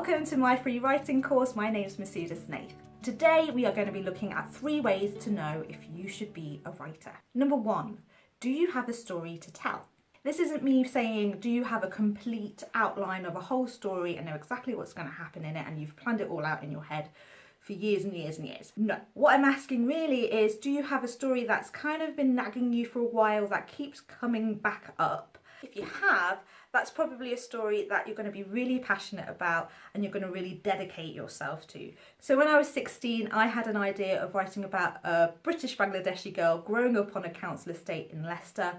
Welcome to my free writing course. My name is Mahsuda. Today we are going to be looking at 3 ways to know if you should be a writer. Number 1, do you have a story to tell? This isn't me saying, do you have a complete outline of a whole story and know exactly what's going to happen in it and you've planned it all out in your head for years and years and years. No. What I'm asking really is, do you have a story that's kind of been nagging you for a while that keeps coming back up? If you have, that's probably a story that you're going to be really passionate about and you're going to really dedicate yourself to. So when I was 16, I had an idea of writing about a British Bangladeshi girl growing up on a council estate in Leicester,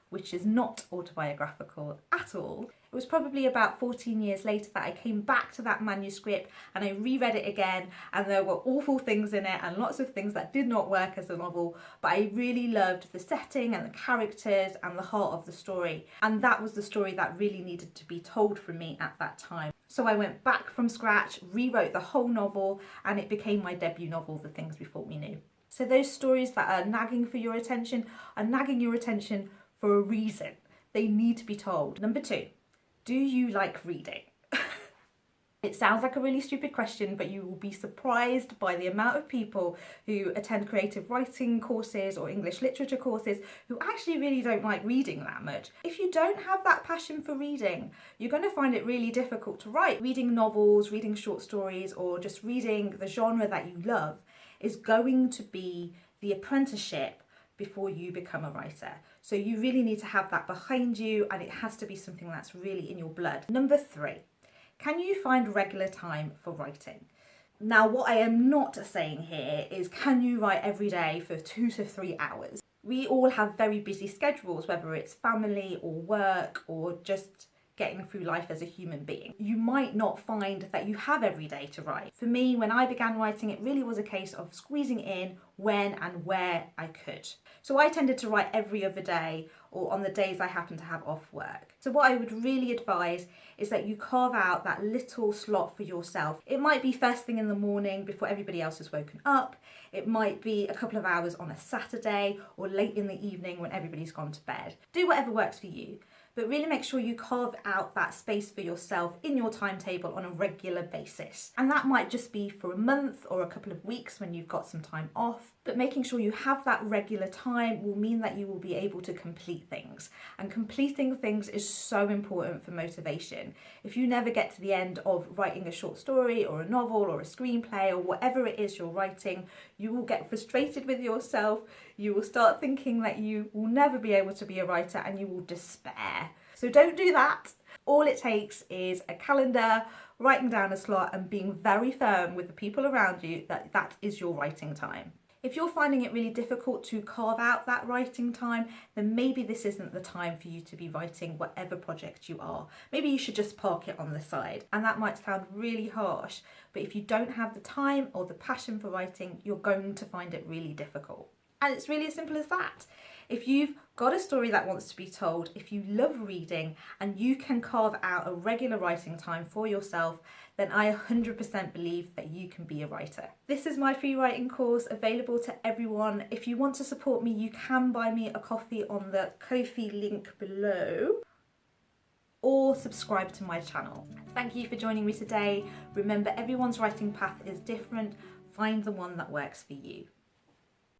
which is not autobiographical at all. It was probably about 14 years later that I came back to that manuscript and I reread it again, and there were awful things in it and lots of things that did not work as a novel, but I really loved the setting and the characters and the heart of the story, and that was the story that really needed to be told for me at that time. So I went back from scratch, rewrote the whole novel, and it became my debut novel, The Things We Thought We Knew. So those stories that are nagging for your attention are nagging your attention for a reason. They need to be told. Number 2, do you like reading? It sounds like a really stupid question, but you will be surprised by the amount of people who attend creative writing courses or English literature courses who actually really don't like reading that much. If you don't have that passion for reading, you're going to find it really difficult to write. Reading novels, reading short stories, or just reading the genre that you love is going to be the apprenticeship before you become a writer. So you really need to have that behind you, and it has to be something that's really in your blood. Number 3, can you find regular time for writing? Now, what I am not saying here is, can you write every day for 2 to 3 hours? We all have very busy schedules, whether it's family or work or just getting through life as a human being. You might not find that you have every day to write. For me, when I began writing, it really was a case of squeezing in when and where I could. So I tended to write every other day or on the days I happen to have off work. So what I would really advise is that you carve out that little slot for yourself. It might be first thing in the morning before everybody else has woken up. It might be a couple of hours on a Saturday or late in the evening when everybody's gone to bed. Do whatever works for you, but really make sure you carve out that space for yourself in your timetable on a regular basis. And that might just be for a month or a couple of weeks when you've got some time off, but making sure you have that regular time will mean that you will be able to complete things. And completing things is so important for motivation. If you never get to the end of writing a short story or a novel or a screenplay or whatever it is you're writing, you will get frustrated with yourself. You will start thinking that you will never be able to be a writer and you will despair. So don't do that. All it takes is a calendar, writing down a slot and being very firm with the people around you that that is your writing time. If you're finding it really difficult to carve out that writing time, then maybe this isn't the time for you to be writing whatever project you are. Maybe you should just park it on the side. And that might sound really harsh, but if you don't have the time or the passion for writing, you're going to find it really difficult. And it's really as simple as that. If you've got a story that wants to be told, if you love reading and you can carve out a regular writing time for yourself, then I 100% believe that you can be a writer. This is my free writing course available to everyone. If you want to support me, you can buy me a coffee on the Ko-fi link below, or subscribe to my channel. Thank you for joining me today. Remember, everyone's writing path is different. Find the one that works for you.